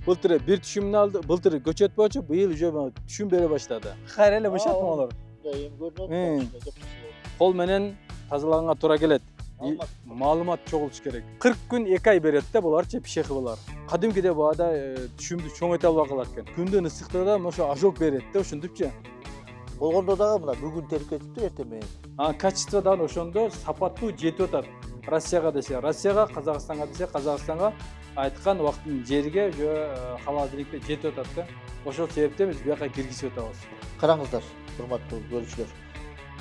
Былтыр бир түшүмүн алды. Былтыр көчөт болчу, быйыл уже түшүм бере баштады. Кайра эле бошотмолор. Эми көрүнөт. Кол менен тазалаганга туура келет. Маалымат чогултуш керек. 40 күн 2 ай берет да буларчы пишех булар. Кадимкиде баада түшүмдү чоңойто албай калат экен. Күндүн ысыктыгында ошо ожог берет да, ошентипчи. Болгондо дагы мына бүгүн терип кетиптир, эртең менен. Качество дагы ошондо сапаттуу жетип атат. Россияга десе Россияга, Казакстанга десе Казакстанга айткан убакыттын жерге же холодильникке жетип атат да. Ошол себептен биз бияка киргизип атабыз. Караңыздар, урматтуу көрүүчүлөр.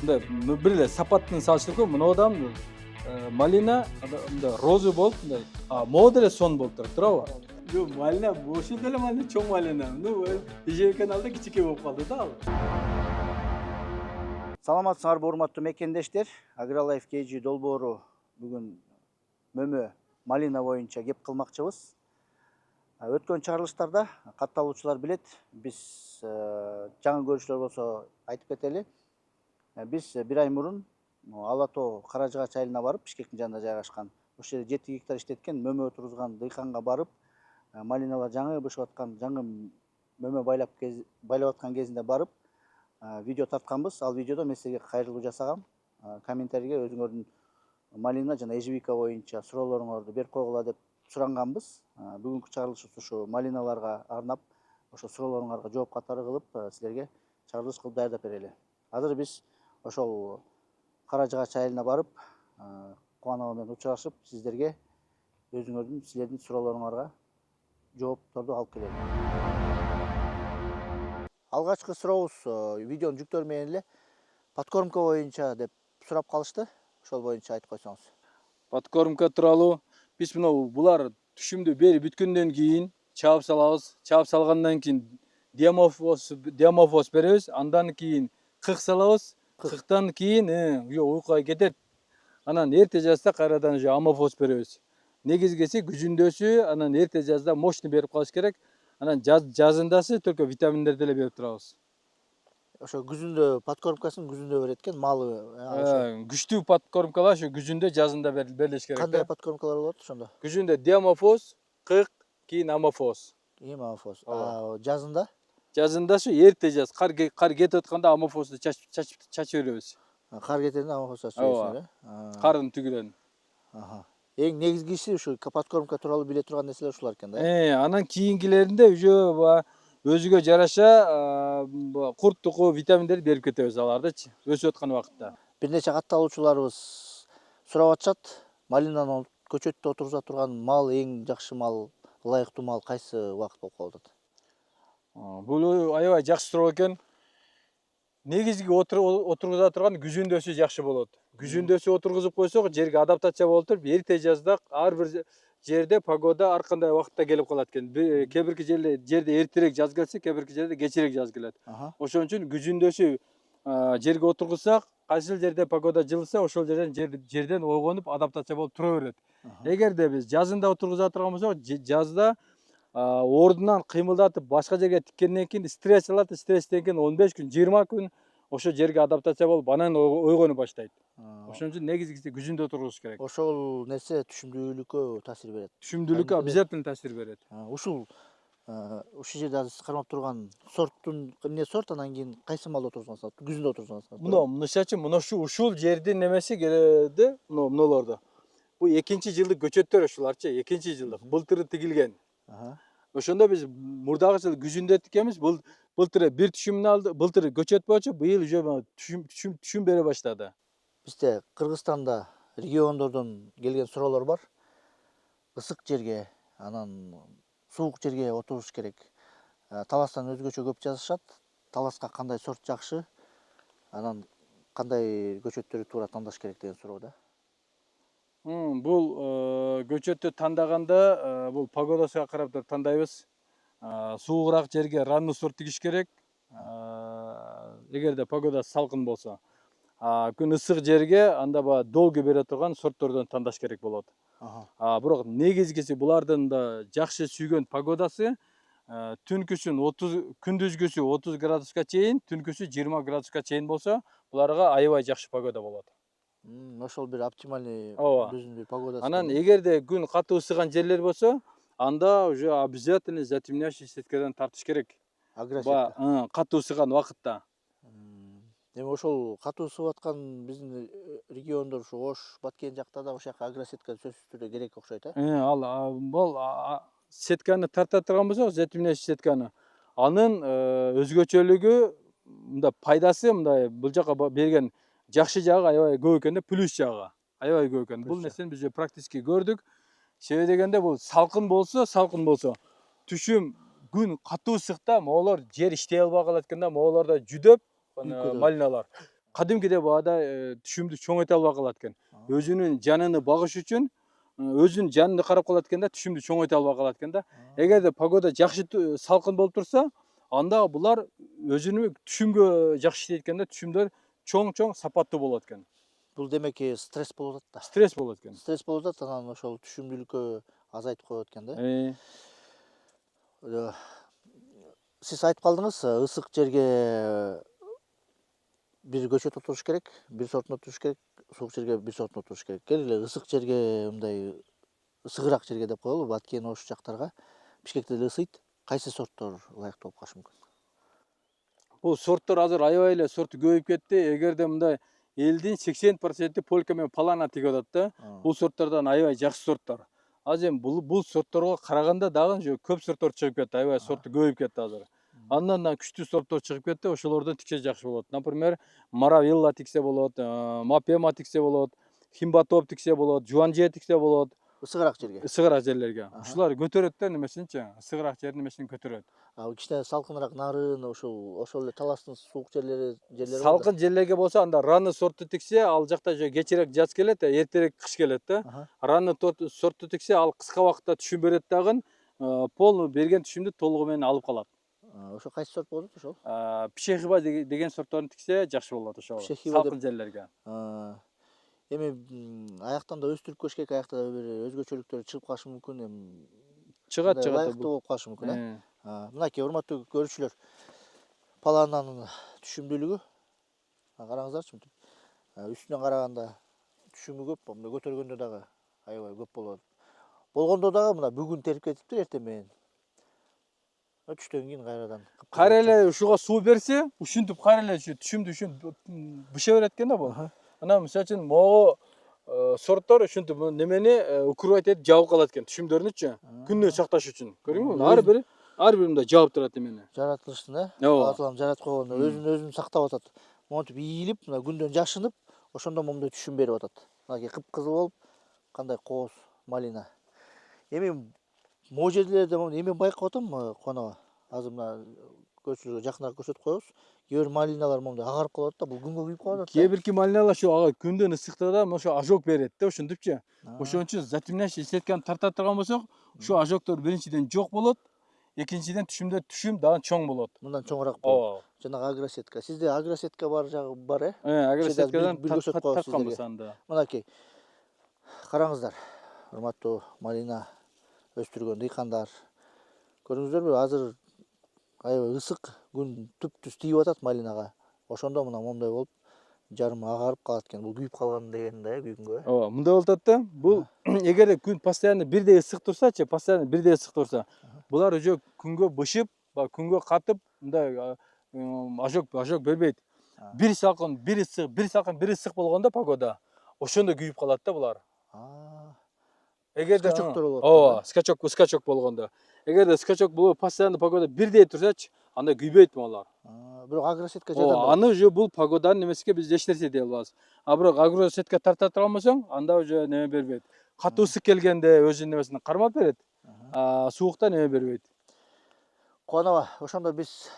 Мындай бир эле сапаттын салыштырып монодам малина мындай розы болуп мындай могу деле сон болуп турат, туурабы? Жок, малина ошол деле малина чоң малина. Ижебекенин алдында кичике болуп калды да ал. Саламатсыңарбы урматтуу мекендештер? Агролайф KG долбоору бүгүн мөмө малина боюнча кеп кылмакчыбыз. Өткөн чыгарылыштарда катталуучулар билет, биз жаңы көрүүчүлөр болсо айтып кетели. Биз бир ай мурун Ала тоо Каражыгач айылына барып, Бишкектин жанында жайгашкан, ошол жерде 7 гектар иштеткен мөмө отургузган дыйканга барып, малиналар жаңы бышып аткан, жаңы мөмө байлап аткан кезинде барып, видео тартканбыз. Ал видеодо мен силерге кайрылуу жасагам. Комментарийге өзүңөрдүн малина жана ежевика боюнча суроолоруңарды берип койгула деп суранганбыз. Бүгүнкү чыгарылышыбыз ушу малиналарга арнап, ошо суроолоруңарга жооп катары кылып, силерге чыгарылыш кылып даярдап берели. Азыр биз ошол Каражыгач айылына барып, Кубанова менен учурашып, силердин суроолоруңарга жоопторду алып келели. Алгачкы сурообуз видеонун жүктөрү менен эле подкормка боюнча деп сурап калышты. Ошол боюнча айтып койсоңуз. Подкормка тууралуу биз булар түшүмдү берип бүткөндөн кийин чаап салабыз. Чаап салгандан кийин диамофос беребиз. Андан кийин кык салабыз. Кыктан кийин уйкуга кетет. Анан эрте жазда кайрадан уже амофос беребиз. Негизгиси күзүндөсү, анан эрте жазда мощный берип калыш керек. Анан жазындасы только витаминдерди эле берип турабыз. Ошо күзүндө подкормкасын күзүндө берет экен, малы. Күчтүү подкормкалар ошо күзүндө, жазында берилиш керек. Кандай подкормкалар болот ошондо? Күзүндө диамофос, кык, кийин амофос. Амофос. Жазында? Жазында ошо эрте жаз, кар кетип атканда амофосту чачып беребиз. Кар кеткенде амофос чачып бересиңер, Кардын түгүлөн. Эң негизгиси ушу подкормка тууралуу биле турган нерселер ушулар экен да. Анан кийинкилеринде уже өзүгө жараша курт туку витаминдерди берип кетебиз алардычы, өсүп аткан убакытта. Бир нече катталуучуларыбыз сурап атышат, малинаны көчөттө отургуза турган мал, эң жакшы мал, ылайыктуу мал кайсы убакыт болуп калып атат? Бул аябай жакшы суроо экен. Негизги отургуза турган күзүндөсү жакшы болот. Күзүндөсү отургузуп койсок, жерге адаптация болуп туруп, эрте жазда ар бир жерде погода ар кандай убакытта келип калат экен. Кээ бирки жерде эртерээк жаз келсе, кээ бирки жерде кечирээк жаз келет. Ошон үчүн күзүндөсү жерге отургузсак, кайсыл жерде погода жылыса, ошол жерден ойгонуп адаптация болуп тура берет. Эгерде биз жазында отургуза турган болсок, жазда ордунан кыймылдатып башка жерге тиккенден кийин стресс алат, стресстен кийин 15 күн, 20 күн ошо жерге адаптация болуп, анан ойгону баштайт. Ошон үчүн негизгиси күзүндө отургузуш керек. Ошол нерсе түшүмдүүлүккө таасир берет. Түшүмдүүлүккө обязательно таасир берет. Ушул жерде азыр сиз кармап турган сорттун эмне сорт, анан кийин кайсы малды отургузгансыз? Күзүндө отургузгансыз? Мынчачы, ушул жердин немеси келди, мыналарды. Бул экинчи жылдык көчөттөр ушуларчы, экинчи жылдык. Былтыр тигилген. Ошондо биз мурдагы жыл күзүндө тиккенбиз. Былтыр бир түшүмүн алды. Былтыр көчөт болчу, быйыл уже түшүм бере баштады. Бизде Кыргызстанда региондордон келген суроолор бар. Ысык жерге, анан суук жерге отуруш керек. Таластан өзгөчө көп жазышат. Таласка кандай сорт жакшы? Анан кандай көчөттөрдү туура тандаш керек деген суроо да. Бул көчөттү тандаганда бул погодасына карап туруп тандайбыз. Суугураак жерге ранный сорт тигиш керек. Эгерде погода салкын болсо. Күн ысык жерге анда долго бере турган сорттордон тандаш керек болот. Бирок негизгиси булардын да жакшы сүйгөн погодасы түнкүсүн 30, күндүзгүсү 30 градуска чейин, түнкүсү 20 градуска чейин болсо, буларга аябай жакшы погода болот. Ошол бир оптимальный биздин бир погодасы. Анан эгерде күн катуу ысыган жерлер болсо, анда уже обязательно затемняющий сеткадан тартыш керек. Агросетка. Катуу ысыган убакытта. Эми ошол катуу ысып аткан биздин региондор ушу Ош, Баткен жакта да ошол жака агросетка сөзсүз түрдө керек окшойт, Ал бул сетканы тарта турган болсок, затемняющий сетканы. Анын өзгөчөлүгү мында пайдасы мындай бул жака берген жакшы жагы аябай көп экен да, плюс жагы аябай көп экен. Бул нерсени биз практически көрдүк. Себеби дегенде бул салкын болсо, түшүм күн катуу ысыкта могулар жер иштей албай калат экен да, могуларда жүдөп малиналар. Кадимкидей баада түшүмдү чоңойто албай калат экен. Өзүнүн жанын багыш үчүн өзүнүн жанын карап калат экен да, түшүмдү чоңойто албай калат экен да. Эгерде погода жакшы салкын болуп турса, анда булар өзүнүн түшүмгө жакшы иштейт экен да, түшүмдөр чоң сапаттуу болот экен. Бул демек стресс болуп атат да. Стресс болот экен. Стресс болуп атат, анан ошол түшүмдүүлүккө азайтып коет экен да. Сиз айтып калдыңыз, ысык жерге бир көчөт отуруш керек, бир сортун отуруш керек, суук жерге бир сортун отуруш керек. Келе эле ысык жерге, мындай ысыгыраак жерге деп коелу, Баткен, Ош жактарга Бишкекте деле ысыйт. Кайсы сорттор ылайыктуу болуп калышы мүмкүн? Бул сорттор азыр аябай эле сортту көбөйүп кетти. Эгерде мындай элдин 80% полька менен палана тигип атат да. Бул сорттардан аябай жакшы сорттор. Азыр эми бул сортторго караганда дагы уже көп сорттор чыгып кетти. Аябай сортту көбөйүп кетти азыр. Андан да күчтүү сорттор чыгып кетти. Ошолордон тиксе жакшы болот. Например, Маравилла тиксе болот, Мапема тиксе болот, Химбатоп тиксе болот, Жуанже тиксе болот. Ысыгыраак жерге. Ысыгыраак жерлерге. Ушулар көтөрөт да немесинчи? Ысыгыраак жердин немесин көтөрөт. Кичине салкыныраак нарын, ошол эле таластын суук жерлери Салкын жерлерге болсо, анда Раны сортту тиксе, ал жакта же кечирээк жаз келет, эртерээк кыш келет да. Раны сортту тиксе, ал кыска убакытта түшүм берет дагы, полный берген түшүмдү толугу менен алып калат. Ошо кайсы сорт болот ошол? Пишехиба деген сортторун тиксе жакшы болот ошол. Салкын жерлерге. Эми аяктан да өстүрүп көш керек, аякта да бир өзгөчөлүктөр чыгып калышы мүмкүн. Чыгат. Ылайыктуу болуп калышы мүмкүн, Мынакей, урматтуу көрүүчүлөр, палананын түшүмдүүлүгү караңыздарчы, мынтип. Үстүнөн караганда түшүмү көп, мындай көтөргөндө дагы аябай көп болот. Болгондо дагы мына бүгүн терип кетиптир, эртең менен. Түштөн кийин кайрадан. Кайра эле ушуга суу берсе, ушинтип кайра эле түшүмдү быша берет экен да бул. Анан мисалы үчүн могу сорттор ушинтип немени укрывать этип жабып калат экен, түшүмдөрүнүчү, күннү сакташ үчүн. Көрдүңүзбү? Ар бири мындай жаап турат эмени. Жаратылыштын, Аталам жаратып койгондо өзүн сактап атат. Монтип ийилип, мына күндөн жашынып, ошондо момундай түшүм берип атат. Мынакей кыпкызыл болуп, кандай кооз малина. Эми могу жерлерде эми байкап атам, Кубанова. Азыр мына көрүүчүлөргө жакыныраак көрсөтүп коебуз. Кээ бир малиналар момундай агарып калат да, бул күнгө күйүп калат. Кээ бирки малиналар ушу күндүн ысыктыгында ошо ожог берет да, ошентипчи. Ошон үчүн затемняющий сетканы тарта турган болсок, ушу ожогдор биринчиден жок болот, экинчиден түшүм дагы чоң болот. Мындан чоңураак болот. Жанагы агросетка. Сизде агросетка бар жагы бар, Агросеткадан тартканбыз анда. Мынакей. Караңыздар, урматтуу малина өстүргөн дыйкандар. Көрдүңүздөрбү, азыр аябай ысык, күн түп-түз тийип атат малинага. Ошондо мына момундай болуп, жарым агарып калат экен. Бул күйүп калган деген да, күйгөнгө. Мындай болуп атат да. Бул эгерде күн постоянно бирдей ысык турсачы, булар уже күнгө бышып, күнгө катып, мындай ожог бербейт. Бир салкын, бир ысык болгондо погода, ошондо күйүп калат да булар. Эгерде скачоктор болот. Скачок болгондо. Эгерде скачок болуп постоянно погода бирдей турсачы, анда күйбөйт булар. Бирок агросетка жардам. Аны уже бул погоданын немесине биз эч нерсе дей албайбыз. Бирок агросетка тарта турган болсоң, анда уже неме бербейт. Катуу ысык келгенде өзүнүн немесин кармап берет. Суукта неме бербейт. Кубанова, ошондо биз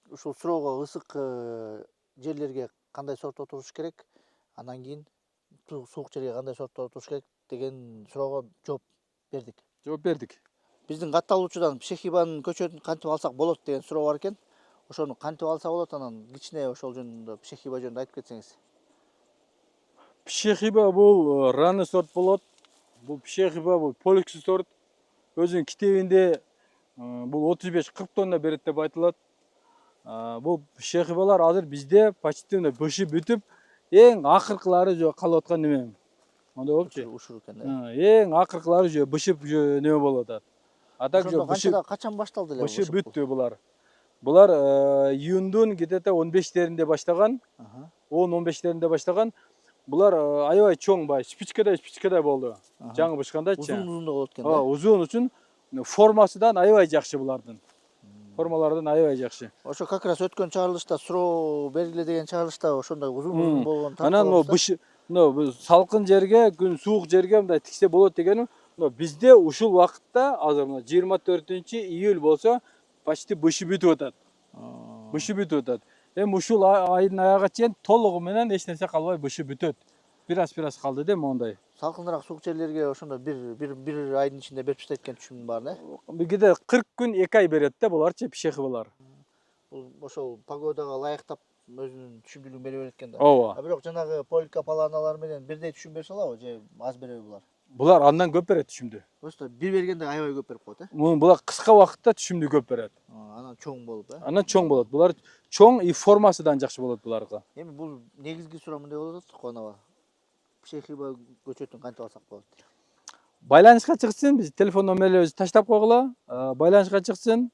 ушул суроого ысык жерлерге кандай сорт отуруш керек, андан кийин суук жерге кандай сорт отуруш керек деген суроого жооп бердик. Биздин катталуучудан Пишехибанын көчөтүн кантип алсак болот деген суроо бар экен. Ошону кантип алса болот, анан кичине ошол жөнүндө Пишехиба жөнүндө айтып кетсеңиз. Пишехиба бул Раны сорт болот. Бул Пишехиба бул полюкс сорт. Өзүнүн китебинде бул 35-40 тонна берет деп айтылат. Бул Пишехибалар азыр бизде почти бышып бүтүп, эң акыркылары калып аткан неме. Андай болупчу. Ушур экен. Эң акыркылары уже бышып неме болуп атат. А так же Ошондо качан башталды эле бышып бүттү булар. Булар июндун где-то 15-леринде баштаган, 10-15-леринде баштаган. Булар аябай чоң, бай спичкадай болду. Жаңы бышкандачы. Узун да болот экен да. Узун үчүн формасыдан аябай жакшы булардын. Формалардан аябай жакшы. Ошо как раз өткөн чыгарылышта суроо бергиле деген чыгарылышта ошондой узун болгон Анан салкын жерге, күн суук жерге мындай тиксе болот дегеним, бизде ушул убакытта азыр 24-июль болсо почти бышып бүтүп атат. Бышып бүтүп атат. Эми ушул айдын аягына чейин толугу менен эч нерсе калбай бышып бүтөт. Бир аз калды да моундай. Салкыныраак суук жерлерге ошондо бир айдын ичинде берип таштай экен түшүнүм бар да. Бизде 40 күн 2 ай берет да буларчы, пишехи булар. Бул ошол погодага ылайыктап өзүнүн түшүмдүүлүгүн бере берет экен да. Ооба. А бирок жанагы поликапаланалар менен бирдей түшүм берсе алабы же аз береби булар? Булар андан көп берет түшүмдү. Просто бир бергенде аябай көп берип коет, Булар кыска убакытта түшүмдү көп берет. Анан чоң болуп, Анан чоң болот. Булар чоң и формасыдан жакшы болот буларга. Эми бул негизги суроо мындай болуп атат, Кубаныва. Пшехиба көчөтүн кантип алсак болот? Байланышка чыксын, биз телефон номерлерибизди таштап койгула. Байланышка чыксын.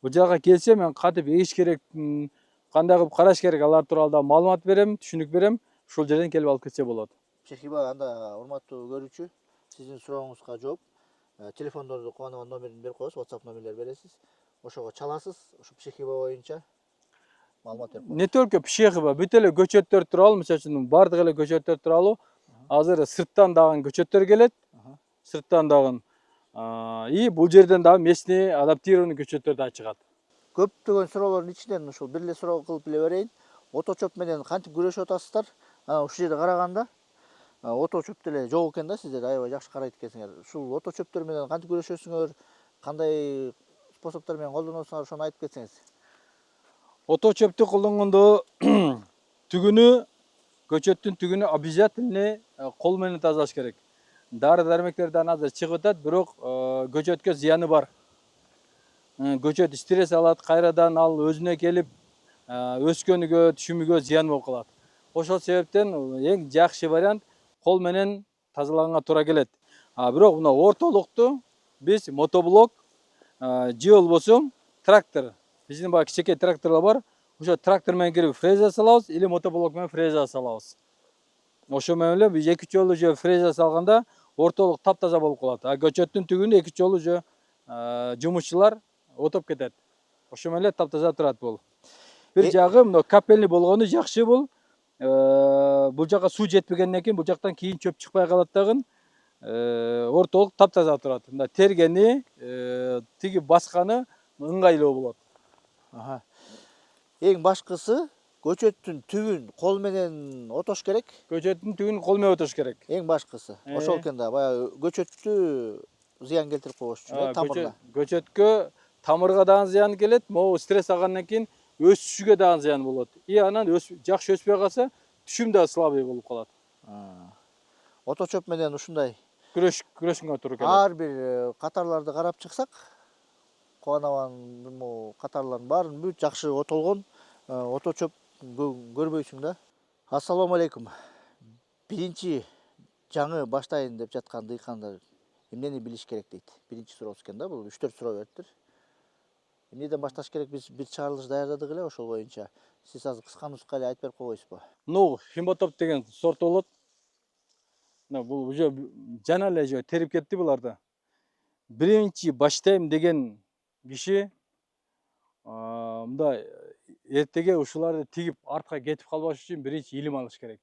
Бул жака келсе мен кантип эгиш керек, кандай кылып караш керек, алар тууралуу да маалымат берем, түшүнүк берем. Ушул жерден келип алып кетсе болот. Пшехиба, анда урматтуу көрүүчү, сиздин сурооңузга жооп телефондорду Кубанова номерин берип коебуз, WhatsApp номерлер бересиз. Ошого чаласыз, ошо Пшехиба боюнча маалымат берип коебуз. Не только Пшехиба, бүт эле көчөттөр тууралуу, мисалы үчүн бардык эле көчөттөр тууралуу азыр сырттан дагы көчөттөр келет. Сырттан дагы и бул жерден дагы местный адаптированный көчөттөр да чыгат. Көптөгөн суроолордун ичинен ушул бир эле суроо кылып эле берейин. Ото чөп менен кантип күрөшүп атасыздар? Ушул жерде караганда ото чөп деле жок экен да, сиздер аябай жакшы карайт экенсиңер. Ушул ото чөптөр менен кантип күрөшөсүңөр? Кандай способдор менен колдоносуңар, ошону айтып кетсеңиз. Ото чөптү колдонгондо түгүнү, көчөттүн түгүнү обязательно кол менен тазалаш керек. Дары дармектерден азыр чыгып атат, бирок көчөткө зыяны бар. Көчөт стресс алат, кайрадан ал өзүнө келип өскөнүгө, түшүмүгө зыян болуп калат. Ошол себептен эң жакшы вариант кол менен тазалаганга туура келет. Бирок мына ортолукту биз мотоблок же болбосо трактор, биздин баягы кичинекей тракторлор бар. Ошо трактор менен кирип фреза салабыз или мотоблок менен фреза салабыз. Ошо менен эле биз 2 жолу же фреза салганда ортолук таптаза болуп калат. Көчөттүн түгүнү 2 жолу же жумушчулар отоп кетет. Ошо менен эле таптаза турат бул. Бир жагы мына капельный болгону жакшы бул. Бул жака суу жетпегенден кийин бул жактан кийин чөп чыкпай калат дагы. Ортолук таптаза турат. Мында тергени, тиги басканы ыңгайлуу болот. Эң башкысы көчөттүн түбүн кол менен отош керек. Көчөттүн түбүн кол менен отош керек. Эң башкысы. Ошол экен да, баягы көчөттү зыян келтирип койбош үчүн, тамырга. Көчөткө тамырга дагы зыян келет, могу стресс алгандан кийин өсүшүгө дагы зыян болот. И анан жакшы өспөй калса, түшүм да слабый болуп калат. Ото чөп менен ушундай Күрөшкөнгө туура келет. ар бир катарларды карап чыксак, Кубанованын катарларын баарын бүт жакшы отолгон. Ото чөп көрбөйсүң да. Ассаламу алейкум. Биринчи жаңы баштайын деп жаткан дыйкандар эмнени билиш керек дейт? Биринчи суроосу экен да, бул 3-4 суроо бериптир. Эмнеден башташ керек? Биз бир чыгарылыш даярдадык эле ошол боюнча. Сиз азыр кыска-нуска эле айтып берип койбойсузбу? Химотоп деген сорт болот. Бул уже жана эле же терип кетти буларды. Биринчи баштайм деген киши мындай эртеге ушуларды тигип артка кетип калбаш үчүн биринчи илим алыш керек.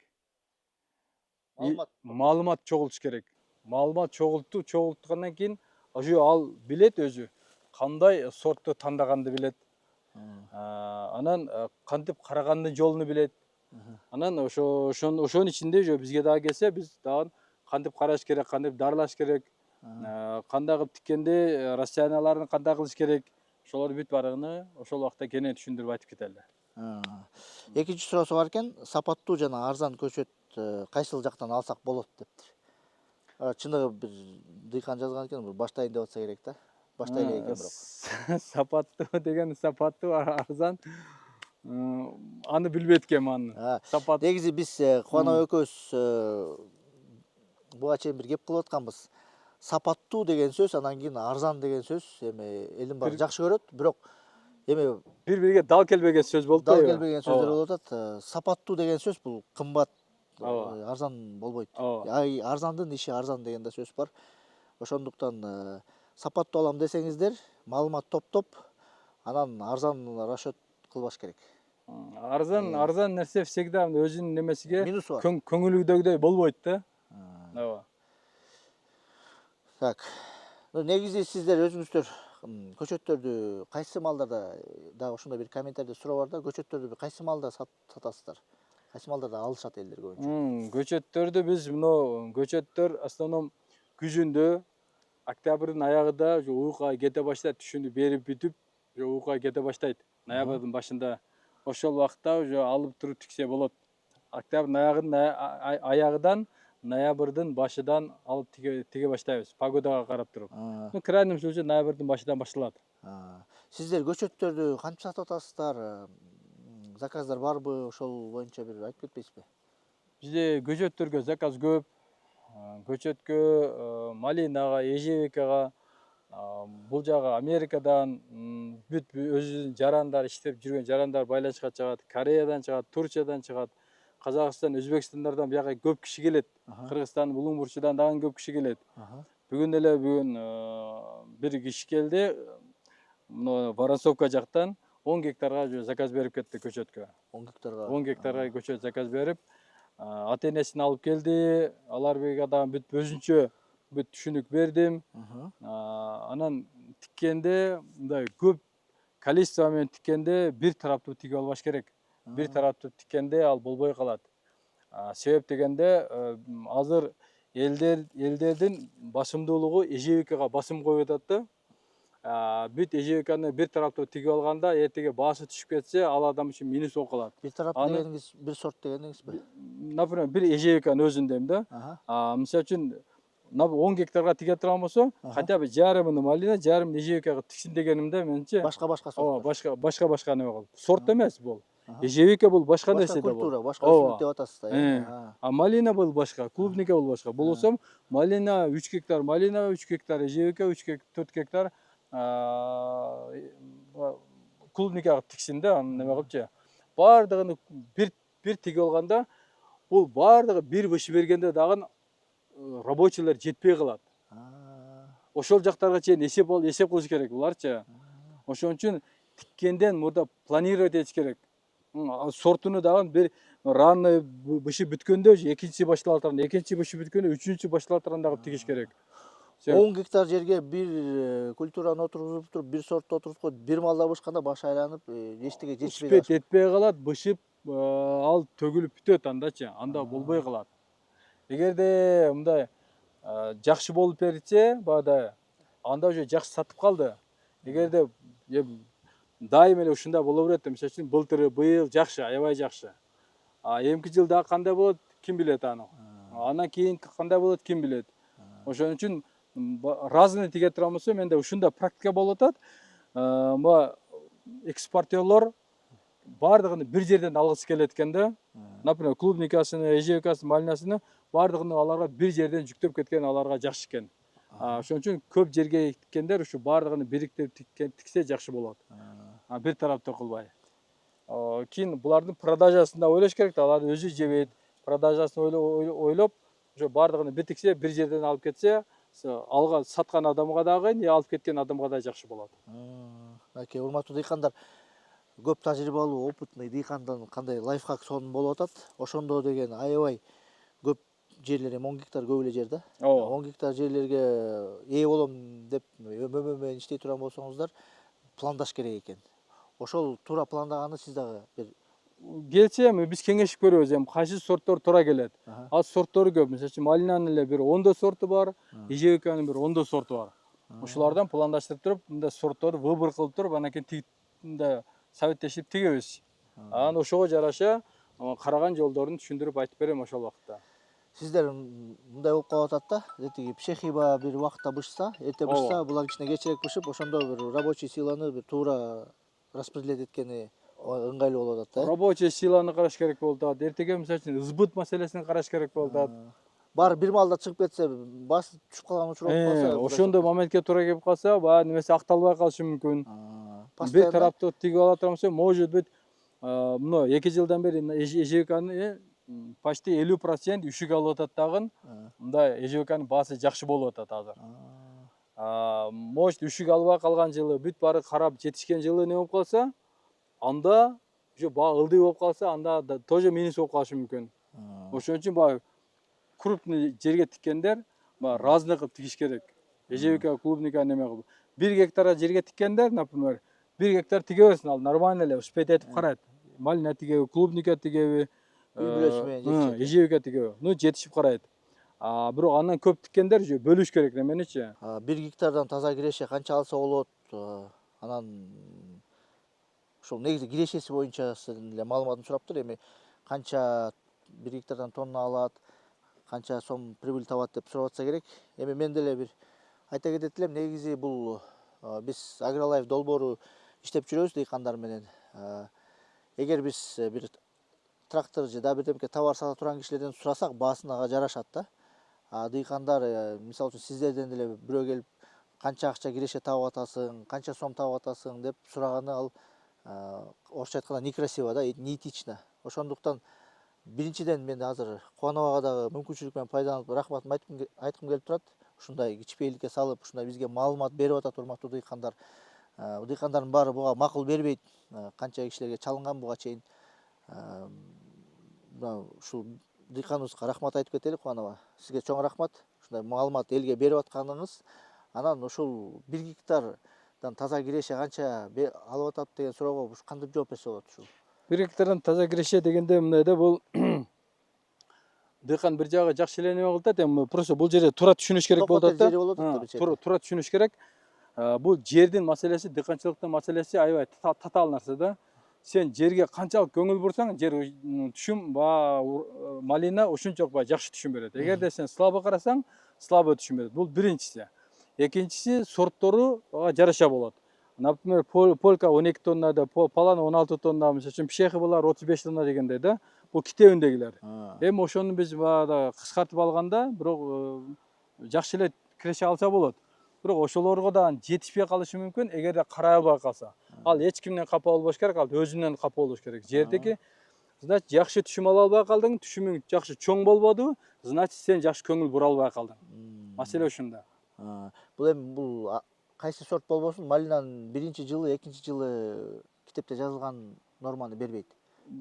Маалымат чогултуш керек. Маалымат чогулткандан кийин уже ал билет өзү кандай сортту тандаганды билет. Анан кантип карагандын жолун билет. Анан ошонун ичинде уже бизге дагы келсе, биз дагы кантип караш керек, кантип дарылаш керек, кандай кылып тиккенде расстоянияларын кандай кылыш керек. Ошолорду бүт барыгын ошол убакта кенен түшүндүрүп айтып кетели. Экинчи суроосу бар экен, сапаттуу жана арзан көчөт кайсыл жактан алсак болот дептир. Чындыгы бир дыйкан жазган экен, баштайын деп атса керек да. Баштай эле экен бирок. Сапаттуу деген сапаттуу арзан аны билбейт экенмин аны. Негизи биз Кубанова экөөбүз буга чейин бир кеп кылып атканбыз. Сапаттуу деген сөз, анан кийин арзан деген сөз эми элдин баары жакшы көрөт, бирок эми Бири-бириге дал келбеген сөз болуп дал атпайбы? келбеген сөздөр болуп атат. Сапаттуу деген сөз бул кымбат, Ооба. арзан болбойт. Ооба. Арзандын иши арзан деген да сөз бар. Ошондуктан сапаттуу алам десеңиздер, маалымат топтоп, анан арзан расчет кылбаш керек. Арзан нерсе всегда өзүнүн немесиге Минусу бар. көңүлүдөгүдөй болбойт да. Ооба. Так. Негизи сиздер өзүңүздөр көчөттөрдү кайсы маалдарда, дагы ошондой бир комментарийде суроо бар да, көчөттөрдү кайсы маалда сатасыздар? Кайсы маалдарда алышат элдер көбүнчө? Көчөттөрдү биз көчөттөр основном күзүндө, октябрдын аягында уже уюкка кете баштайт, түшүнү берип бүтүп, уже уюкка кете баштайт. Ноябрдын башында ошол убакта уже алып туруп тиксе болот. Октябрдын аягынан ноябрдын башыдан алып тиге баштайбыз, погодага карап туруп. Крайнем случае ноябрдын башынан башталат. Сиздер көчөттөрдү кантип сатып атасыздар? Заказдар барбы? Ошол боюнча бир айтып кетпейсизби? Бизде көчөттөргө заказ көп. Көчөткө, малинага, ежевикага, бул жагы Америкадан бүт өзүнүн жарандар иштеп жүргөн жарандар байланышка чыгат. Кореядан чыгат, Турциядан чыгат. Казакстан, Өзбекстандардан бияка көп киши келет. Кыргызстан, Улуңбурчудан дагы көп киши келет. Бүгүн бир киши келди. Воронцовка жактан 10 гектарга заказ берип кетти көчөткө. 10 гектарга. 10 гектарга көчөт заказ берип, ата-энесин алып келди. Алар бирге дагы бүт өзүнчө бүт түшүнүк бердим. Анан тиккенде мындай көп количество менен тиккенде бир тараптуу тигип албаш керек. Бир тараптуу тиккенде ал болбой калат. Себеп дегенде азыр элдердин басымдуулугу ежевикага басым коюп атат да. Бүт ежевиканы бир тараптуу тигип алганда, эртеге баасы түшүп кетсе, ал адам үчүн минус болуп калат. Бир тараптуу дегениңиз бир сорт дегениңизби? Например, бир ежевиканын өзүн да. Мисалы үчүн 10 гектарга тиге турган болсо, хотя бы жарымын малина, жарымын ежевикага тиксин дегеним да менчи. Башка сорт. Башка неме кылып. Сорт эмес бул. Ежевика бул башка нерсе да бул. Культура, башка өсүмдүк деп атасыз да. Малина бул башка, клубника бул башка. Болсом, малина 3 гектар малина, 3 гектар ежевика, 4 гектар клубникага тиксин да, неме кылыпчы. Бардыгын бир тигип алганда, бул бардыгы бир бышы бергенде дагы рабочийлер жетпей калат. Ошол жактарга чейин эсеп кылыш керек буларчы. Ошон үчүн тиккенден мурда планировать этиш керек. Сортуну дагы бир ранный бышы бүткөндө экинчи башталат, экинчи бышы бүткөндө үчүнчү башталат кылып тигиш керек. 10 гектар жерге бир культураны отургузуп туруп, бир сорту отуруп коюп, бир маалда бышканда башы айланып, эчтеге жетишпей калат. Жетпей калат, бышып, ал төгүлүп бүтөт андачы. Анда болбой калат. Эгерде мындай жакшы болуп берсе, бада анда уже жакшы сатып калды. Эгерде дайым эле ушундай боло берет, мисалы үчүн былтыр, быйыл жакшы, аябай жакшы. Эмки жылда кандай болот, ким билет аны. Андан кийин кандай болот, ким билет. Ошон үчүн разный тиге турган болсо, менде ушундай практика болуп атат. Экспортерлор бардыгын бир жерден алгысы келет экен да. Например, клубникасын, ежевикасын, малинасыны бардыгын аларга бир жерден жүктөп кеткен, аларга жакшы экен. Ошон үчүн көп жерге тиккендер ушу бардыгын бириктирип тиксе жакшы болот. Бир тараптуу кылбай. Кийин булардын продажасында ойлош керек, алар өзү жебейт. Продажасын ойлоп, ошо бардыгын бир тиксе, бир жерден алып кетсе, алга саткан адамга дагы, алып кеткен адамга да жакшы болот. Аке, урматтуу дыйкандар, көп тажрыйбалуу, опытный дыйкандан кандай лайфхак сонун болуп атат. Ошондо деген аябай көп жерлер, 10 гектар көп эле жер да. 10 гектар жерлерге ээ болом деп өмө менен иштей турган болсоңуздар, пландаш керек экен. Ошол туура пландаганы сиз дагы бир келсе биз кеңешип көрөбүз, кайсы сорттор туура келет. Ал сорттору көп. Мисалы үчүн малинанын эле бир 10 сорту бар, ежевиканын бир 10 сорту бар. Ошолордон пландаштырып туруп, мындай сортторду выбор кылып туруп, анан кийин мындай советтешип тигебиз. Анан ошого жараша караган жолдорун түшүндүрүп айтып берем ошол убакта. Сиздер мындай болуп калып атат да, эртеги пшехиба бир убакытта бышса, эрте бышса, булар кичине кечирээк бышып, ошондо бир рабочий силаны бир туура распределять эткени ыңгайлуу болуп атат да. Рабочий силаны караш керек болуп атат. Эртеге мисалы үчүн сбыт маселесин караш керек болуп атат. баары бир маалда чыгып кетсе, басы түшүп калган учур болуп калса. Ошондой моментке туура келип калса, баягы немеси акталбай калышы мүмкүн. Бир Постоянно. тараптуу тигип ала турганса, может быть, мына 2 жылдан бери ежевиканы почти 50% үшүк алып атат дагы. Мындай ежевиканын баасы жакшы болуп атат азыр. Может, үшүк албай калган жылы, бүт баары карап жетишкен жылы не болуп калса, анда уже баа ылдый болуп калса, анда тоже минус болуп калышы мүмкүн. Ошон үчүн баягы крупный жерге тиккендер, разный кылып тигиш керек. Ежевика, клубника неме кылып. 1 гектар жерге тиккендер, например, 1 гектар тиге берсин, ал нормально эле успеть этип карайт. Малина тигеби, клубника тигеби, Үй бүлөсү менен жетишет. ежевика тигеби. Ну, жетишип карайт. Бирок андан көп тиккендер же бөлүш керек неменичи? 1 гектардан таза киреше канча алса болот? Анан ушул негизи кирешеси боюнча сиздин эле маалыматын сураптыр. Эми канча 1 гектардан тонна алат, канча сом прибыль табат деп сурап атса керек. Эми мен деле бир айта кетет элем, негизи бул биз Агролайф долбоору иштеп жүрөбүз дыйкандар менен. Эгер биз бир трактор же да бирдемке товар сата турган кишилерден сурасак, баасын ага жарашат да. Дыйкандар, мисалы үчүн сиздерден деле бирөө келип канча акча киреше табып атасың, канча сом табып атасың деп сураганы ал орусча айтканда некрасиво да, неэтично. Ошондуктан биринчиден мен азыр Кубановага дагы мүмкүнчүлүк менен пайдаланып рахматымды айткым келип турат. Ушундай кичпейиликке салып, ушундай бизге маалымат берип атат урматтуу дыйкандар. Дыйкандардын баары буга макул бербейт. Канча кишилерге чалынган буга чейин. Ушул дыйканыбызга рахмат айтып кетели, Кубанова. Сизге чоң рахмат. Ушундай маалымат элге берип атканыңыз. Анан ушул 1 гектардан таза киреше канча алып атат деген суроого кантип жооп берсе болот ушул? 1 гектардан таза киреше дегенде мындай да, бул дыйкан бир жагы жакшы эле неме кылып атат, эми просто бул жерде туура түшүнүш керек болуп атат да. Туура түшүнүш керек. Бул жердин маселеси, дыйканчылыктын маселеси аябай татаал нерсе да. Сен жерге канчалык көңүл бурсаң, жер түшүм малина ушунчалык жакшы түшүм берет. Эгерде сен слабо карасаң, слабо түшүм берет. Бул биринчиси. Экинчиси, сорттору жараша болот. Например, полька 12 тоннада, палана 16 тонна, мисалы үчүн пшехи булар 35 тонна дегенде да. Бул китебиндегилер. Эми ошону биз баягы кыскартып алганда, бирок жакшы эле киреше алса болот. Бирок ошолорго да жетишпей калышы мүмкүн, эгерде карай албай калса. Ал эч кимден капа болбош керек, ал өзүнөн капа болуш керек. Жердеги, значит, жакшы түшүм ала албай калдың, түшүмүң жакшы чоң болбоду, значит, сен жакшы көңүл бура албай калдың. Маселе ушунда. Бул эми кайсы сорт болбосун, малинанын биринчи жылы, экинчи жылы китепте жазылган норманы бербейт.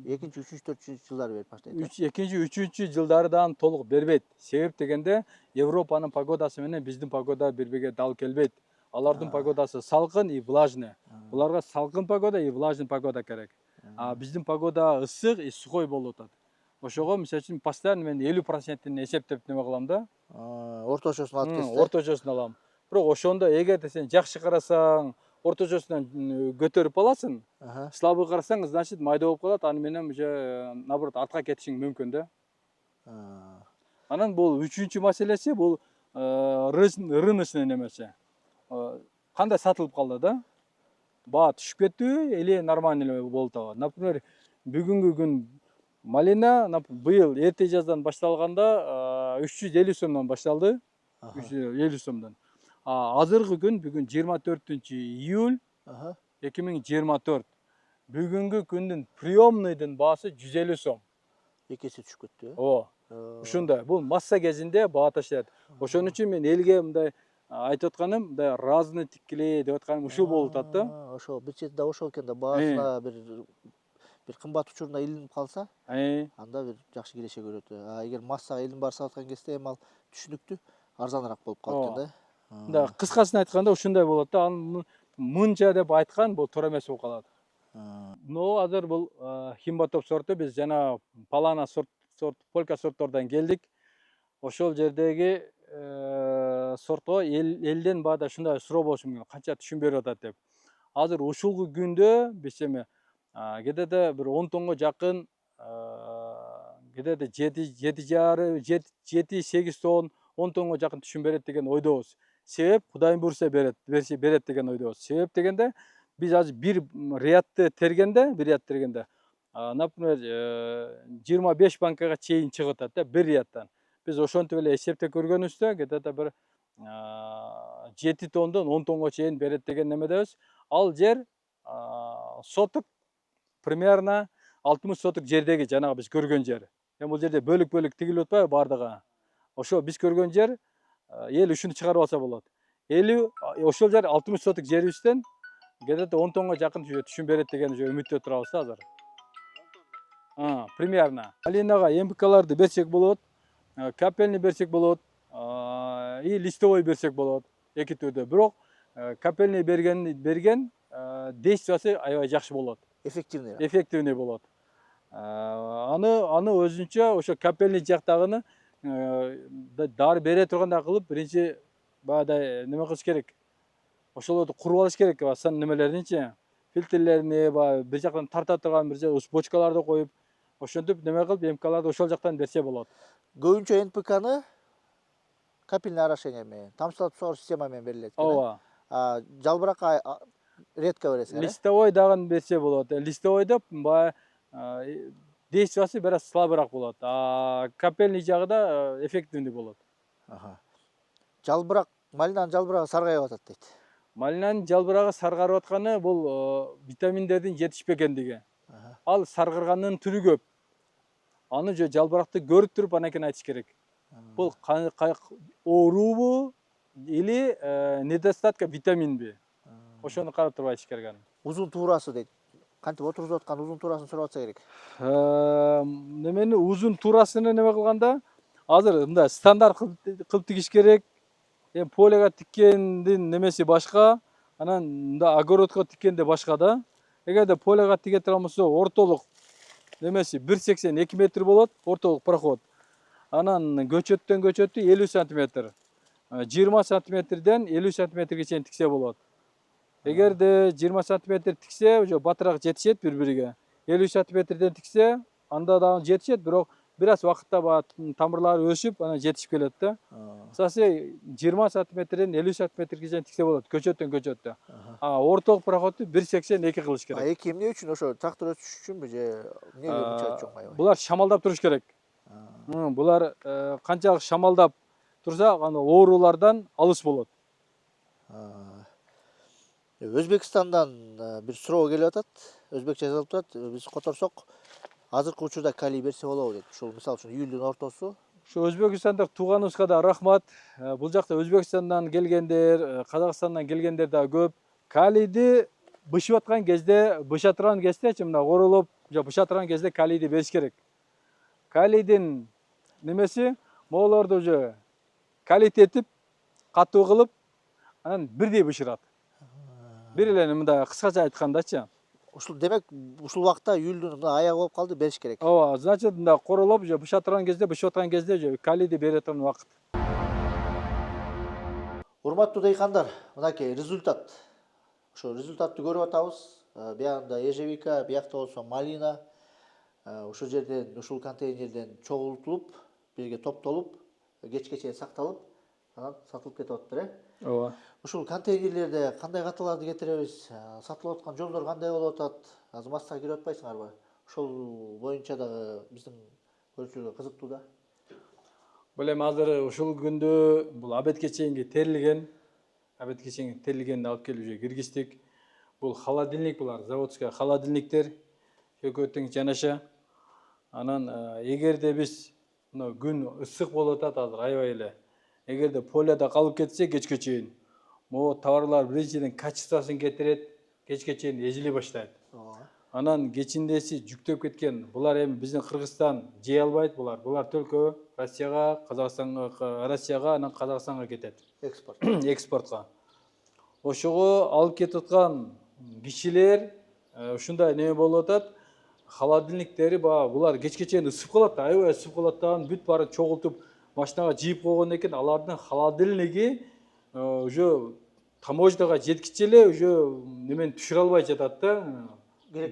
Экинчи, үчүнчү, төртүнчү жылдары берип баштайт. Экинчи, үчүнчү жылдардан толук бербейт. Себеп дегенде, Европанын погодасы менен биздин погода бир-бирге дал келбейт. Алардын погодасы салкын и влажный. Буларга салкын погода и влажный погода керек. Биздин погода ысык и сухой болуп атат. Ошого мисалы үчүн постоянно мен 50%-ин эсептеп неме кылам да. Орточосун алып келсиз. Орточосун алам. Бирок ошондо эгерде сен жакшы карасаң, орточосунан көтөрүп аласың. Слабый карасаң, значит, майда болуп калат, аны менен уже наоборот артка кетишиң мүмкүн да. Анан бул үчүнчү маселеси, бул рыночный немеси. Кандай сатылып калды да? Баа түшүп кетти или нормально эле болуп атабы? Например, бүгүнкү күн малина быйыл эрте жаздан башталганда 350 сомдон башталды. 350 сомдон. Азыркы күн бүгүн 24-июль 2024. Бүгүнкү күндүн приемныйдын баасы 150 сом. Экеси түшүп кетти. Ушундай. Бул масса кезинде баа таштайт. Ошон үчүн мен элге мындай айтып атканым, мындай разный тиккиле деп атканым ушул болуп атат да. Ошол бир чети да ошол экен да, баасына бир кымбат учурунда илинип калса, анда бир жакшы киреше көрөт. Эгер массага илинип барып сатып аткан кезде эми ал түшүнүктүү, арзаныраак болуп калат экен да. Мындай кыскасын айтканда ушундай болот да. Аны мынча деп айткан бул туура эмес болуп калат. Но азыр бул химботоп сорту, биз жана палана сорт, полька сорттордон келдик. Ошол жердеги сортко элден баада ушундай суроо болушу мүмкүн, канча түшүм берип атат деп. Азыр ушулку күндө биз эми кедеде бир 10 тонго жакын, кедеде 7,5-8 тонн, 10 тонго жакын түшүм берет деген ойдобуз. Себеп Кудайым буйрса берет деген ойдобуз. Себеп дегенде биз азыр бир рядты тергенде, например, 25 банкага чейин чыгып атат да, бир рядтан. Биз ошентип эле эсептеп көргөнүбүздө где-то бир 7 тонндан 10 тоннго чейин берет деген немедебиз. Ал жер сотук примерно 60 сотук жердеги жанагы биз көргөн жер. Эми бул жерде бөлүк тигилип атпайбы бардыгы. Ошо биз көргөн жер эл ушуну чыгарып алса болот. 50 ошол жер 60 сотук жерибизден где-то 10 тоннго жакын түшүм берет деген үмүттө турабыз да азыр. Примерно. Малинага МПКларды берсек болот, капельный берсек болот, и листовой берсек болот. Эки түрдө. Бирок капельный берген действиясы аябай жакшы болот. Эффективный болот. Аны өзүнчө ошо капельный жактагыны дары бере тургандай кылып, биринчи баягыдай неме кылыш керек. Ошолорду куруп алыш керек, немелеринчи, фильтрлерини бир жактан тарта турган бир бочкаларды коюп, ошентип неме кылып, МКларды ошол жактан берсе болот. Көбүнчө НПКны капельный орошение менен, тамчылатып согуш система менен берилет. Ооба. Жалбыракка редко бересиң. Листовой дагы берсе болот. Листовойдо баягы действиясы бир аз слабыраак болот. Капельный жагы да эффективный болот. Жалбырак, малинанын жалбырагы саргайып атат дейт. Малинанын жалбырагы саргарып атканы бул витаминдердин жетишпегендиги. Ал саргарганын түрү көп. Аны жалбыракты көрүп туруп анан кийин айтыш керек. Бул оорубу или недостатка витаминби? Ошону карап туруп айтыш керек аны. Узун туурасы дейт. Кантип отургузуп аткан узун туурасын сурап атса керек. Немени узун туурасыны неме кылганда, азыр мындай стандарт кылып тигиш керек. Эми полега тиккендин немеси башка, анан мындай огородко тиккенде башка да. Эгерде полега тиге турган болсо, ортолук немеси 1,82 метр болот, ортолук проход. Анан көчөттөн 50 сантиметр. 20 сантиметрден 50 сантиметрге чейин тиксе болот. Эгерде 20 сантиметр тиксе, уже батыраак жетишет бири-бириге. 50 сантиметрден тиксе, анда дагы жетишет, бирок бир аз убакытта тамырлары өсүп, анан жетишип келет да. Кысасы 20 сантиметрден 50 сантиметрге чейин тиксе болот, көчөттөн. Ортолук проходду 1,82 кылыш керек. Эки эмне үчүн ошо трактор өсүш үчүнбү же эмнеге мынча чоң? Булар шамалдап туруш керек. Булар канчалык шамалдап турса, аны оорулардан алыс болот. Өзбекстандан бир суроо келип атат. Өзбекче жазылып турат. Биз которсок, азыркы учурда калий берсе болобу дейт. Ушул мисалы үчүн июлдун ортосу. Ушу өзбекстандык тууганыбызга да рахмат. Бул жакта Өзбекстандан келгендер, Казакстандан келгендер да көп. Калийди бышып аткан кезде, бышатырган кездечи мына оролоп, же бышатырган кезде калийди бериш керек. Калийдин немеси моолорду уже калитетип, катуу кылып, анан бирдей бышырат. Бир эле мындай кыскача айткандачы. Ушул демек, ушул убакта июлдун аягы болуп калды, бериш керек. Ооба, значит, мындай королоп, же бышатырган кезде, бышып аткан кезде же калийди бере турган убакыт. Урматтуу дейкандар, мынакей результат. Ошо результатты көрүп атабыз. Биягында ежевика, биякта болсо малина. Ушул жерден, ушул контейнерден чогултулуп, бирге топтолуп, кечке чейин сакталып, анан сатылып кетип атыптыр, Ооба. Ушул контейнерлерде кандай каталарды кетиребиз? Сатылып аткан жолдор кандай болуп атат? Азыр массага кирип атпайсыңарбы? Ошол боюнча дагы биздин көрүүчүлөргө кызыктуу да. Бул эми азыр ушул күндө бул абетке чейинки терилгенди алып келип уже киргиздик. Бул холодильник, булар заводской холодильниктер экөөтүң жанаша. Анан эгерде биз мына күн ысык болуп атат азыр аябай эле. Эгерде поледа калып кетсе кечке чейин, могу товарлар биринчиден качествосын кетирет, кечке чейин эзиле баштайт. Анан кечиндеси жүктөп кеткен. Булар эми биздин Кыргызстан жей албайт булар. Булар только Россияга, анан Казакстанга кетет. Экспортко. Ошого алып кетип аткан кишилер ушундай неме болуп атат. Холодильниктери булар кечке чейин ысып калат, аябай ысып калат да, бүт баарын чогултуп машинага жыйып койгондон кийин алардын холодильниги уже таможняга жеткиче эле уже немени түшүрө албай жатат да.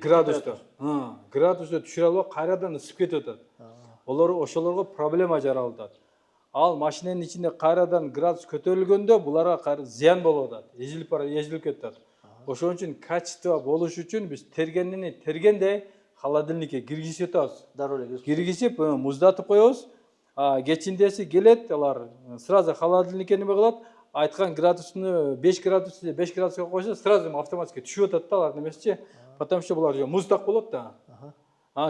Градусту түшүрө албай кайрадан ысып кетип атат. Ошолорго проблема жаралып атат. Ал машинанын ичинде кайрадан градус көтөрүлгөндө буларга зыян болуп атат. Эзилип кетип атат. Ошон үчүн качество болуш үчүн биз тергендей холодильникке киргизип атабыз. Киргизип, муздатып коебуз. Кечиндеси келет, алар сразу холодильникке неме кылат, айткан градусуну 5 градуска койсо, сразу автоматически түшүп атат да алардын эмесичи. Потому что булар муздак болот да.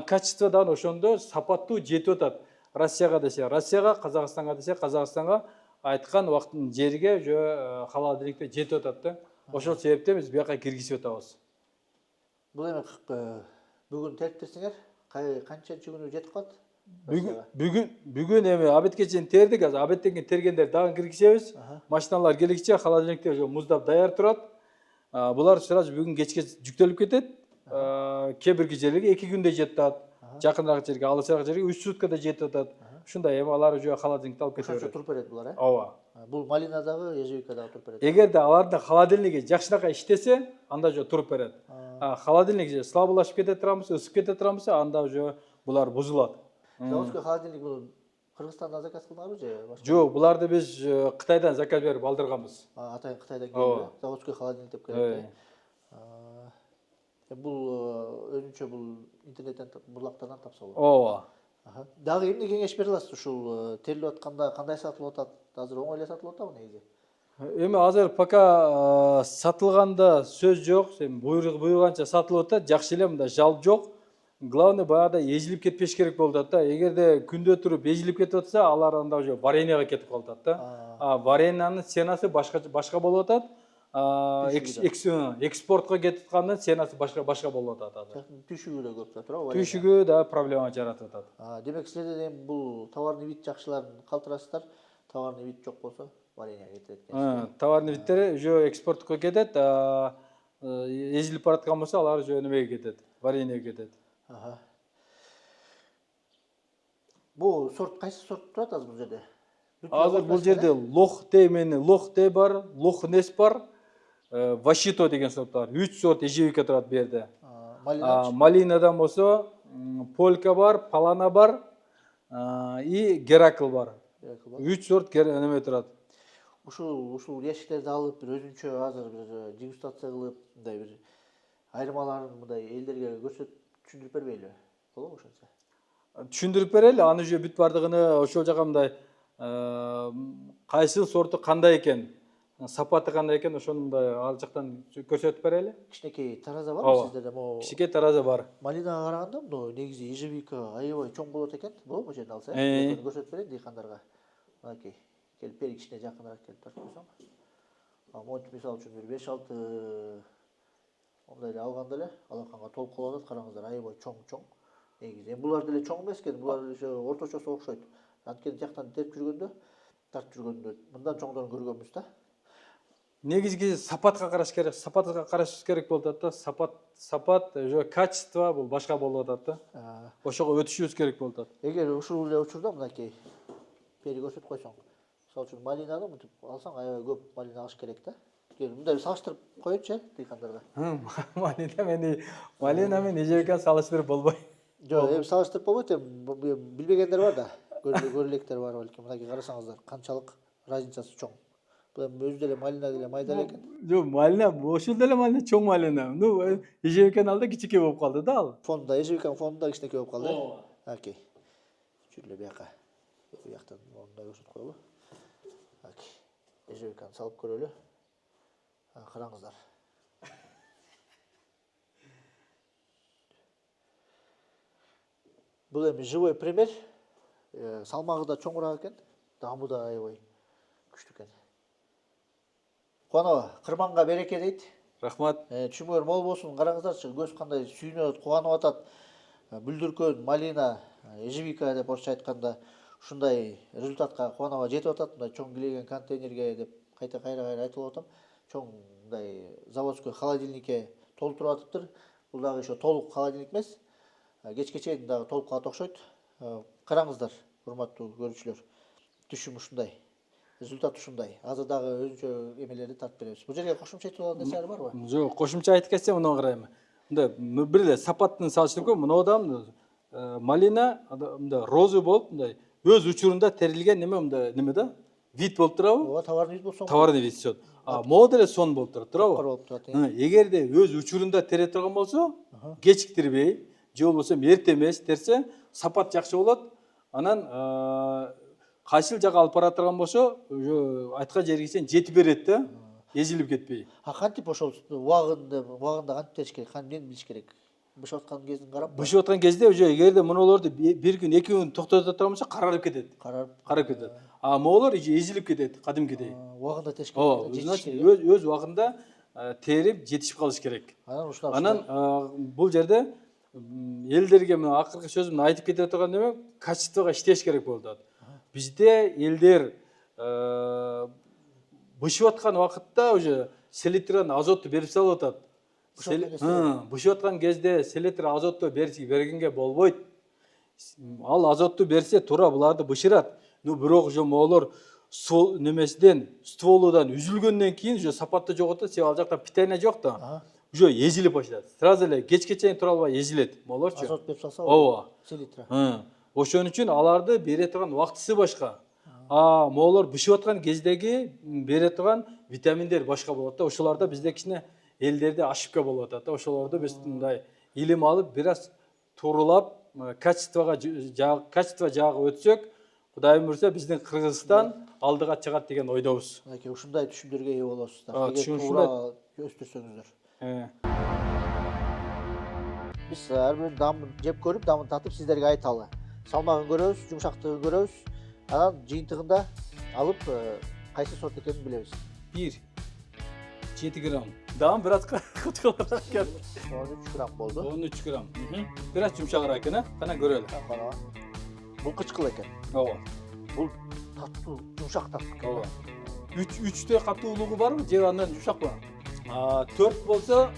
Качество да ошондо сапаттуу жетип атат. Россияга десе Россияга, Казакстанга десе Казакстанга айткан убакыттын жерге уже холодильникте жетип атат да. Ошол себептен биз бияка киргизип атабыз. Бул эми бүгүн териптирсиңер, канчанчы күнү жетип калат? Бүгүн эми абетке чейин тердик, азыр абеттен кийин тергендер дагы киргизебиз. Машиналар келгиче холодильникте уже муздап даяр турат. Булар сразу бүгүн кечке жүктөлүп кетет. Кээ бирки жерлерге 2 күндө жетип атат. Жакыныраак жерге, алысыраак жерге 3 суткада жетип атат. Ушундай эми алар уже холодильникте алып кете берет. Туруп берет булар, э? Ооба. Бул малинадагы, ежевикадагы туруп берет. Эгерде алардын холодильниги жакшыраак иштесе, анда уже туруп берет. Холодильник же слабылашып кете турганбыз, ысып кете турганбыз, анда уже булар бузулат. Заводской холодильник бул Кыргызстандан заказ кылдыңарбы же башка? Жок, буларды биз Кытайдан заказ берип алдырганбыз. Атайын Кытайдан келген заводской холодильник деп келет. Бул өзүнчө бул интернеттен бурлактардан тапса болот. Ооба. Дагы эмне кеңеш бере аласыз ушул терилип атканда кандай сатылып атат? Азыр оңой эле сатылып атабы негизи? Эми азыр пока сатылганда сөз жок, буйруганча сатылып атат, жакшы эле, мында жалп жок. Главный баягыда ежилип кетпеш керек болуп атат да. Эгерде күндө туруп ежилип кетип атса, алар анда уже вареньяга кетип калып атат да. Вареньянын ценасы башка болуп атат. Экспортко кетип аткандын ценасы башка болуп атат азыр. Түшүгү да көп да туурабы? Түшүгү да проблема жаратып атат. Демек силерден эми бул товарный вид жакшыларын калтырасыздар. Товарный вид жок болсо вареньяга кетет экен. Товарный видтер уже экспортко кетет. Езилип бараткан болсо алар уже немеге кетет, вареньяга кетет. Бул сорт кайсы сорт турат азыр бул жерде? Азыр бул жерде лох-те бар, лох-нес бар, вашито деген сорт бар. 3 сорт ежевика турат бу жерде. Малинадан болсо полька бар, палана бар и геракл бар. 3 сорт неме турат. Ушул ящиктерди алып бир өзүнчө азыр бир дегустация кылып, мындай бир айырмаларын мындай элдерге түшүндүрүп бербейлиби? Болобу ошончо? Түшүндүрүп берели, аны же бүт бардыгын ошол жака мындай кайсы сорту кандай экен, сапаты кандай экен, ошону мындай ал жактан көрсөтүп берели. Кичинекей тараза барбы сиздерде? Кичинекей тараза бар. Малинага караганда мына негизи ежевика аябай чоң болот экен. Болобу бул жерде алса? Көрсөтүп берейин дыйкандарга. Мынакей. Келип бери кичине жакыныраак келип тартып койсоң. Монтип мисалы үчүн бир 5-6 мындай эле алганда эле алаканга толук калып атат. Караңыздар, аябай чоң. Негизи булар деле чоң эмес экен, булар орточосу окшойт. Анткени жактан тартып жүргөндө мындан чоңдорун көргөнбүз да. Негизги сапатка караш керек, сапатка карашыбыз керек болуп атат да. Сапат, уже качество бул башка болуп атат да. Ошого өтүшүбүз керек болуп атат. Эгер ушул эле учурда мынакей бери көрсөтүп койсоң, мисалы үчүн малинаны мынтип алсаң аябай көп малина алыш керек да. Мындай салыштырып коеюнчу дыйкандарга. Малина менен ежевиканы салыштырып болбойт. Жок, эми салыштырып болбойт, билбегендер бар да. Көрөлектер бар балким. Мынакей карасаңыздар, канчалык разницасы чоң. Бул эми өзү деле малина деле майда экен. Жок, малина, ошол деле малина чоң малина. Ежевиканын алда кичике болуп калды да ал. Фонда, ежевиканын фонунда кичинекей болуп калды. Окей. Жүрүлө бияка. Бияктан мындай көрсөтүп коелу. Окей. Ежевиканы салып көрөлү. Караңыздар. Бул эми живой пример. Салмагы да чоңураак экен. Дамы да аябай күчтүү экен. Кубанова, кырманга береке дейт. Рахмат. Түшүмөр мол болсун. Караңыздарчы, көз кандай сүйүнүп, кубанып атат. Бүлдүркөн, малина, ежевика деп орусча айтканда ушундай результатка Кубанова жетип атат. Мындай чоң килеген контейнерге деп кайра айтып атам. Чоң мындай заводской холодильникке толтуруп атыптыр. Бул дагы еще толук холодильник эмес. Кечке чейин дагы толуп калат окшойт. Караңыздар, урматтуу көрүүчүлөр. Түшүм ушундай. Результат ушундай. Азыр дагы өзүнчө эмелерди тартып беребиз. Бул жерге кошумча айтылган нерселер барбы? Жок, кошумча айтып кетсем мына карайм. Мындай бир эле сапаттын салыштырып кой, мындан малина мындай розы болуп, мындай өз учурунда терилген неме да? Вид болуп турабы? Ооба, товарный вид болсо. Товарный вид сөт. Могу деле сон болуп турат, туурабы? Болуп турат. Эгерде өз учурунда тере турган болсо, кечиктирбей, же болбосо эрте эмес терсе, сапат жакшы болот. Анан кайсыл жака алып бара турган болсо, уже айткан жерге чейин жетип берет да, эзилип кетпей. Кантип ошол убагында кантип териш керек? Эмнени билиш керек? Бышып аткан кезин карап. Бышып аткан кезде уже эгерде мунулорду бир күн, 2 күн токтото турган болсо карарып кетет. Карап кетет. А могулар эзилип кетет кадимкидей. Убагында териш керек. Ооба, значит өз убагында терип жетишип калыш керек. Анан бул жерде элдерге мен акыркы сөзүмдү айтып кете турган неме, качествого иштеш керек болуп атат. Бизде элдер бышып аткан убакытта уже селитрен азотту берип салып атат. Бышып аткан кезде селитр азотту бергенге болбойт. Ал азотту берсе туура буларды бышырат. Ну бирок уже моолор немесиден, стволудан үзүлгөндөн кийин уже сапатты жоготот, себеби ал жакта питание жок да. Уже эзилип баштайт. Сразу эле кечке чейин тура албай эзилет. Моолорчу. Азот берип салса, ооба. селитра. Ошон үчүн аларды бере турган убактысы башка. Моолор бышып аткан кездеги бере турган витаминдер башка болот да. Ошолордо бизде кичине элдерде ошибка болуп атат да. Ошолорду биз мындай илим алып, бир аз турулап, качество жагы өтсөк, Кудайым буйрса биздин Кыргызстан алдыга чыгат деген ойдобуз. Мынакей ушундай түшүндөргө ээ болосуздар. Эгер туура өстүрсөңүздөр. Биз ар бирин дамын жеп көрүп, дамын татып сиздерге айталы. Салмагын көрөбүз, жумшактыгын көрөбүз. Анан жыйынтыгында алып кайсы сорт экенин билебиз. 7 грамм. Дам бир аз кычкылыраак экен. 13 грамм болду. 13 грамм. Бир аз жумшагыраак экен, а? Кана көрөлү. Бул кычкыл экен. Ооба. Бул таттуу, жумшак таттуу. Ооба. 3тө катуулугу барбы же андан жумшакпы? 4 болсо,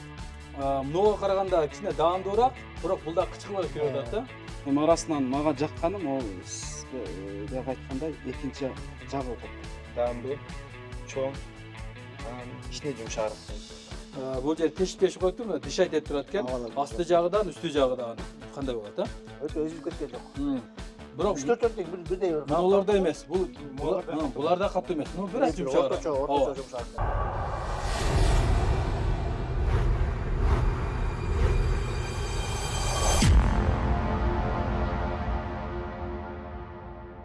мынуга караганда кичине даамдуураак, бирок бул да кычкылыраак кирип атат да. Эми арасынан мага жакканым ол сизге айткандай экинчи жагы болот. Даамдуу, чоң, ичине жумшак. Бул жер тешип коюптурбу, дышать этип турат экен. Асты жагыдан, үстү жагыдан кандай болот, а? Өтө өзүлүп кеткен жок. Бирок 3-4 тең бирдей. Буларда эмес. Буларда катуу эмес. Ну бир аз жумшагыраак. Орточо жумшак.